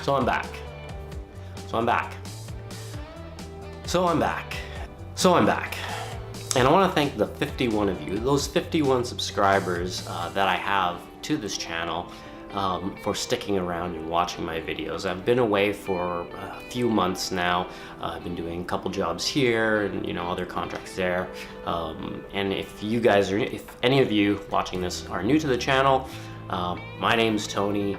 So I'm back. So I'm back. So I'm back. So I'm back. And I want to thank the 51 of you, those 51 subscribers that I have to this channel for sticking around and watching my videos. I've been away for a few months now. I've been doing a couple jobs here and other contracts there. And if you guys are, if any of you watching this are new to the channel, my name's Tony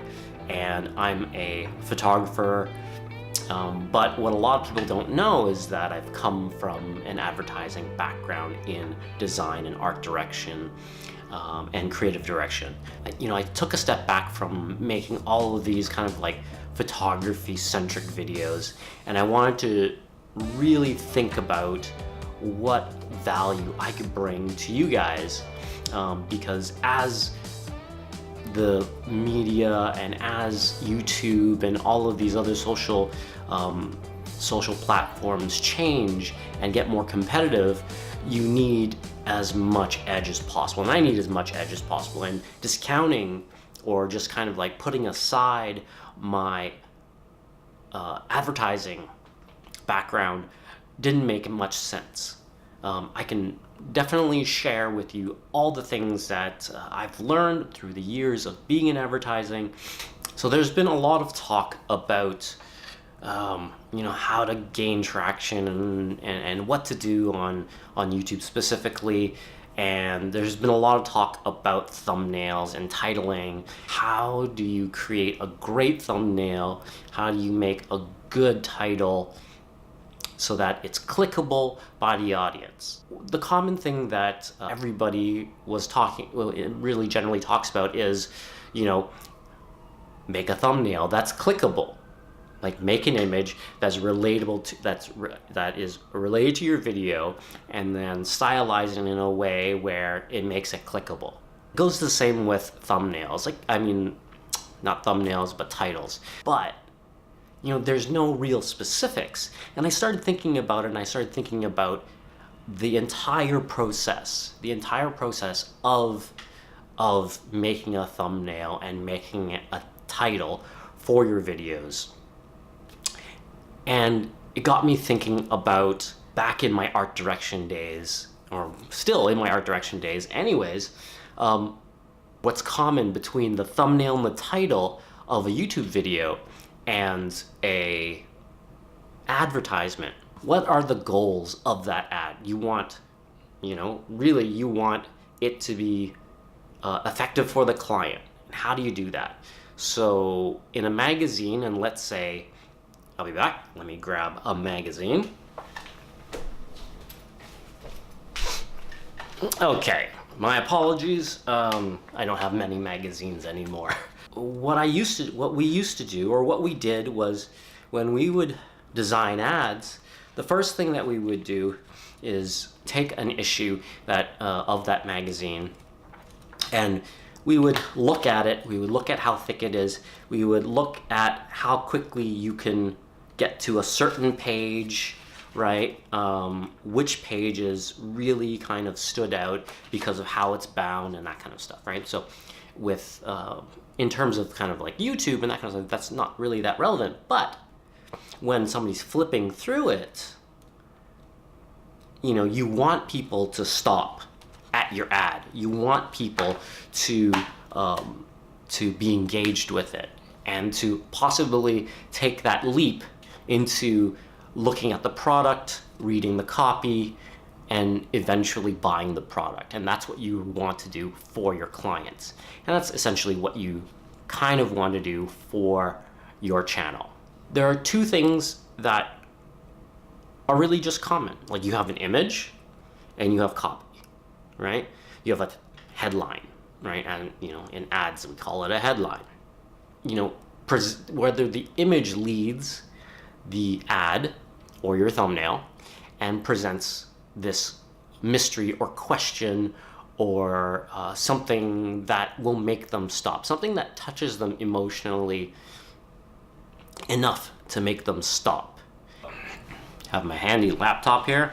and I'm a photographer. But what a lot of people don't know is that I've come from an advertising background in design and art direction and creative direction. I took a step back from making all of these kind of like photography-centric videos, and I wanted to really think about what value I could bring to you guys, because as the media and as YouTube and all of these other social platforms change and get more competitive, you need as much edge as possible, and I need as much edge as possible. And discounting or just kind of like putting aside my advertising background didn't make much sense. I can definitely share with you all the things that I've learned through the years of being in advertising. So there's been a lot of talk about how to gain traction and what to do on YouTube specifically. And there's been a lot of talk about thumbnails and titling. How do you create a great thumbnail? How do you make a good title so that it's clickable by the audience? The common thing that everybody it really generally talks about is, make a thumbnail that's clickable. Like, make an image that's relatable to, that is related to your video, and then stylize it in a way where it makes it clickable. It goes the same with thumbnails. Not thumbnails, but titles. But there's no real specifics. And I started thinking about it, and I started thinking about the entire process of making a thumbnail and making it a title for your videos. And it got me thinking about back in my art direction days, or still in my art direction days anyways, what's common between the thumbnail and the title of a YouTube video and a advertisement. What are the goals of that ad? You want, really you want it to be effective for the client. How do you do that? So in a magazine, and let's say, I'll be back. Let me grab a magazine. Okay, my apologies. I don't have many magazines anymore. What we used to do, or what we did, was when we would design ads, the first thing that we would do is take an issue of that magazine, and we would look at it. We would look at how thick it is. We would look at how quickly you can get to a certain page, right? Which pages really kind of stood out because of how it's bound and that kind of stuff, right? So with, in terms of kind of like YouTube and that kind of stuff, that's not really that relevant. But when somebody's flipping through it, you want people to stop at your ad. You want people to be engaged with it and to possibly take that leap into looking at the product, reading the copy, and eventually buying the product. And that's what you want to do for your clients. And that's essentially what you kind of want to do for your channel. There are two things that are really just common. Like, you have an image and you have copy, right? You have a headline, right? And in ads we call it a headline. Whether the image leads the ad or your thumbnail and presents this mystery or question or something that will make them stop, something that touches them emotionally enough to make them stop. Have my handy laptop here.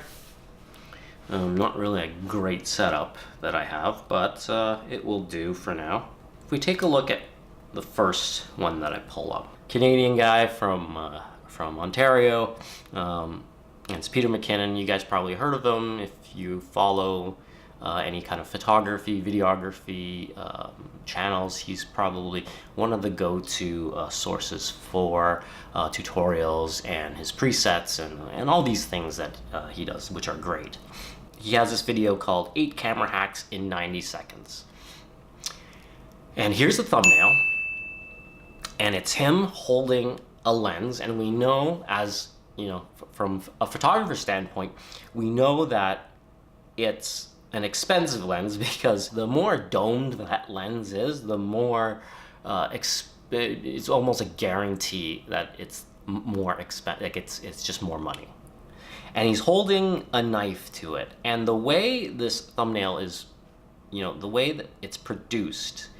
Not really a great setup that I have, but it will do for now. If we take a look at the first one that I pull up. Canadian guy from Ontario, and it's Peter McKinnon. You guys probably heard of him if you follow any kind of photography, videography channels. He's probably one of the go-to sources for tutorials and his presets and all these things that he does, which are great. He has this video called 8 Camera Hacks in 90 Seconds. And here's the thumbnail. And it's him holding a lens. And we know, as you know, from a photographer's standpoint, we know that it's an expensive lens because the more domed that lens is, the more it's almost a guarantee that it's more expensive. Like it's just more money. And he's holding a knife to it. And the way this thumbnail is, you know, the way that it's produced,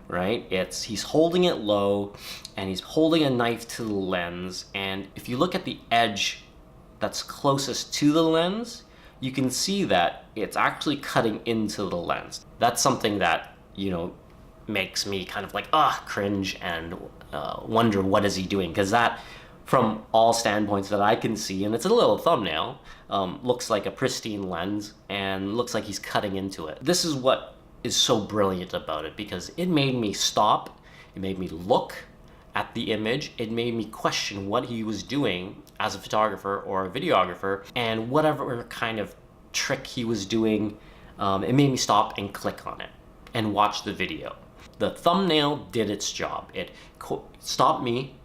right? He's holding it low and he's holding a knife to the lens. And if you look at the edge that's closest to the lens, you can see that it's actually cutting into the lens. That's something that, you know, makes me kind of like, cringe and wonder what is he doing? Because that, from all standpoints that I can see, and it's a little thumbnail, looks like a pristine lens and looks like he's cutting into it. This is what is so brilliant about it, because it made me stop, it made me look at the image, it made me question what he was doing as a photographer or a videographer, and whatever kind of trick he was doing, it made me stop and click on it and watch the video. The thumbnail did its job. It stopped me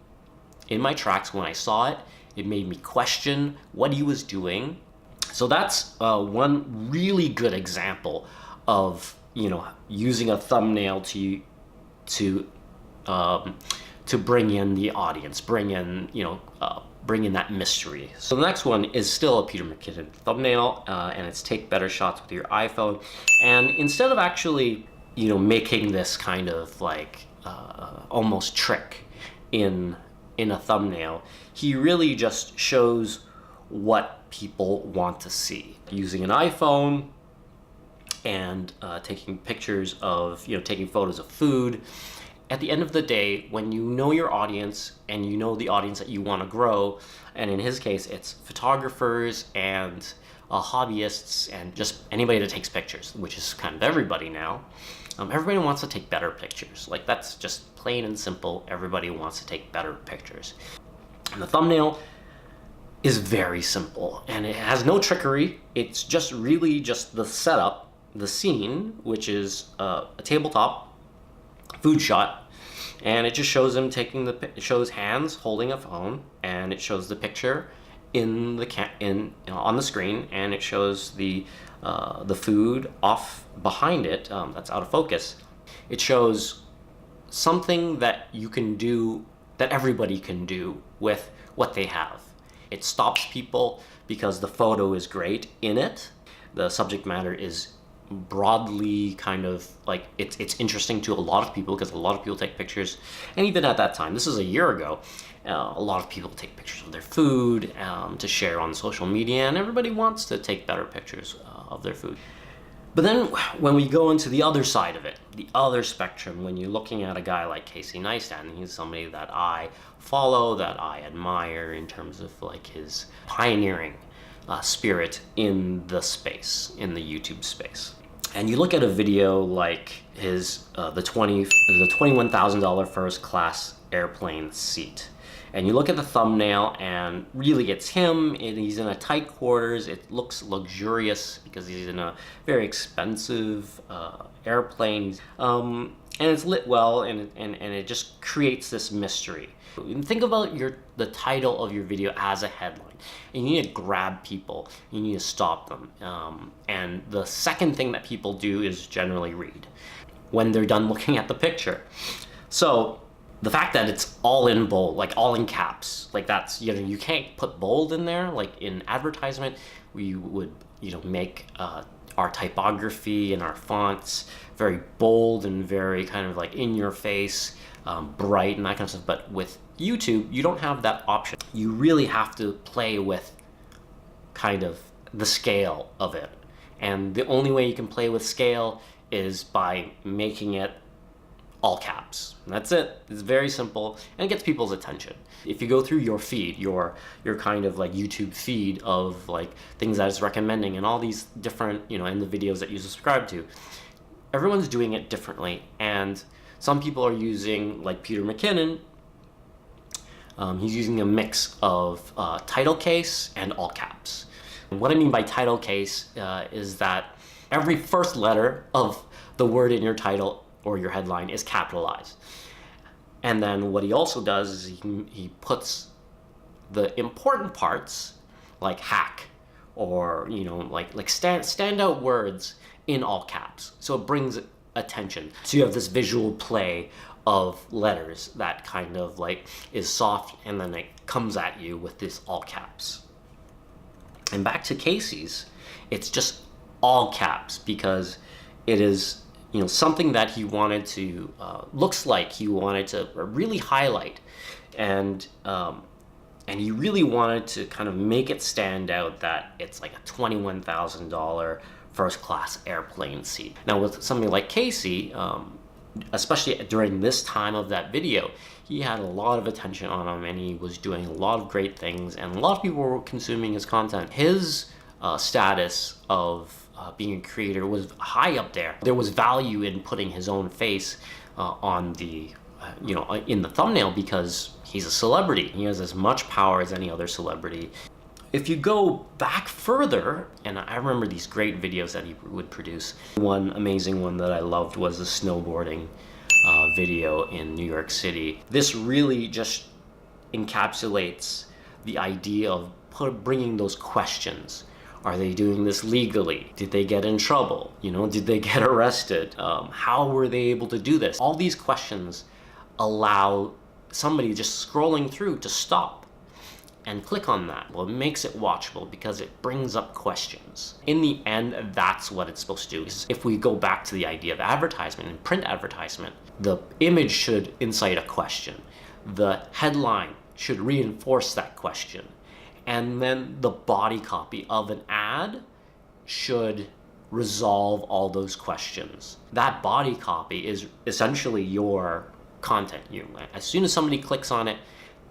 in my tracks when I saw it. It made me question what he was doing. So that's one really good example of, you know, using a thumbnail to bring in the audience, bring in that mystery. So the next one is still a Peter McKinnon thumbnail, and it's take better shots with your iPhone. And instead of actually, you know, making this kind of like almost trick in a thumbnail, he really just shows what people want to see. Using an iPhone and taking pictures of, you know, taking photos of food. At the end of the day, when you know your audience and you know the audience that you want to grow, and in his case, it's photographers and hobbyists and just anybody that takes pictures, which is kind of everybody now. Everybody wants to take better pictures. Like, that's just plain and simple. Everybody wants to take better pictures. And the thumbnail is very simple and it has no trickery. It's just really just the setup, the scene, which is a tabletop food shot, and it just shows him it shows hands holding a phone, and it shows the picture on the screen, and it shows the food off behind it, that's out of focus. It shows something that you can do, that everybody can do with what they have. It stops people because the photo is great in it. The subject matter is broadly kind of like, it's interesting to a lot of people because a lot of people take pictures. And even at that time, this is a year ago, a lot of people take pictures of their food to share on social media, and everybody wants to take better pictures of their food. But then when we go into the other side of it, the other spectrum, when you're looking at a guy like Casey Neistat, he's somebody that I follow, that I admire in terms of like his pioneering spirit in the space, in the YouTube space. And you look at a video like his the $21,000 first class airplane seat, and you look at the thumbnail, and really it's him, and he's in a tight quarters. It looks luxurious because he's in a very expensive airplane, and it's lit well, and it just creates this mystery. Think about the title of your video as a headline, and you need to grab people, you need to stop them, and the second thing that people do is generally read when they're done looking at the picture. So the fact that it's all in bold, like all in caps, like that's, you know, you can't put bold in there. Like in advertisement, we would, you know, make our typography and our fonts very bold and very kind of like in your face, bright and that kind of stuff. But with YouTube, you don't have that option. You really have to play with kind of the scale of it. And the only way you can play with scale is by making it all caps. That's it. It's very simple, and it gets people's attention. If you go through your feed, your kind of like YouTube feed of like things that it's recommending and all these different, in the videos that you subscribe to, everyone's doing it differently. And some people are using, like Peter McKinnon, he's using a mix of title case and all caps. And what I mean by title case is that every first letter of the word in your title or your headline is capitalized. And then what he also does is he puts the important parts, like hack, or like standout words, in all caps. So it brings attention. So you have this visual play of letters that kind of like is soft, and then it comes at you with this all caps. And back to Casey's, it's just all caps because it is something that he wanted to, looks like he wanted to really highlight, and he really wanted to kind of make it stand out that it's like a $21,000 first class airplane seat. Now with something like Casey, especially during this time of that video, he had a lot of attention on him, and he was doing a lot of great things, and a lot of people were consuming his content. His status of being a creator was high up there. There was value in putting his own face on the, in the thumbnail, because he's a celebrity. He has as much power as any other celebrity. If you go back further, and I remember these great videos that he would produce. One amazing one that I loved was the snowboarding video in New York City. This really just encapsulates the idea of bringing those questions. Are they doing this legally? Did they get in trouble? Did they get arrested? How were they able to do this? All these questions allow somebody just scrolling through to stop and click on that. Well, it makes it watchable because it brings up questions. In the end, that's what it's supposed to do. If we go back to the idea of advertisement and print advertisement, the image should incite a question. The headline should reinforce that question. And then the body copy of an ad should resolve all those questions. That body copy is essentially your content. As soon as somebody clicks on it,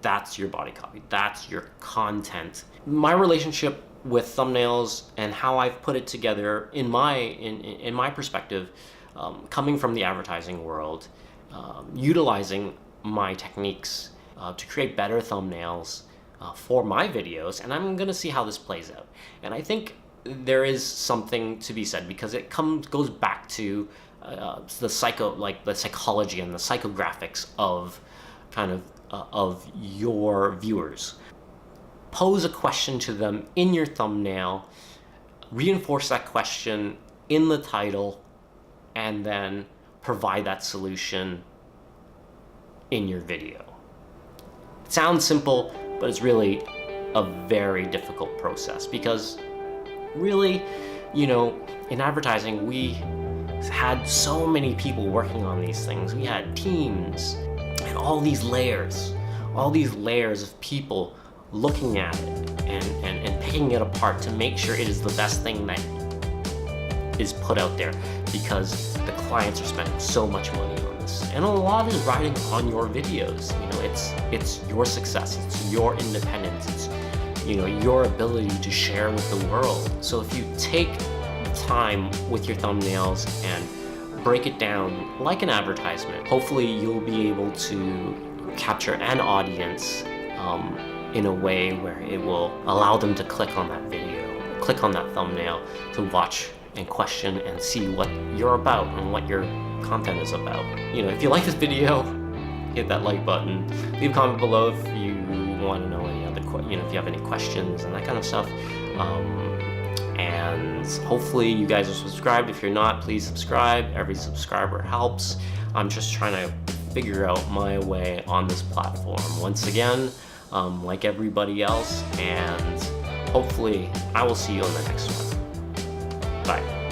that's your body copy. That's your content. My relationship with thumbnails and how I've put it together in my perspective, coming from the advertising world, utilizing my techniques to create better thumbnails for my videos, and I'm gonna see how this plays out. And I think there is something to be said, because it goes back to the psychology and the psychographics of of your viewers. Pose a question to them in your thumbnail, reinforce that question in the title, and then provide that solution in your video. It sounds simple, but it's really a very difficult process, because really, in advertising, we had so many people working on these things. We had teams and all these layers of people looking at it and picking it apart to make sure it is the best thing that is put out there, because the clients are spending so much money on this, and a lot is riding on your videos. It's your success, it's your independence, it's your ability to share with the world. So if you take time with your thumbnails and break it down like an advertisement, hopefully you'll be able to capture an audience in a way where it will allow them to click on that video, click on that thumbnail to watch and question and see what you're about and what your content is about. If you like this video, hit that like button. Leave a comment below if you want to know any other, if you have any questions and that kind of stuff. And hopefully you guys are subscribed. If you're not, please subscribe. Every subscriber helps. I'm just trying to figure out my way on this platform once again, like everybody else, and hopefully I will see you on the next one. Bye.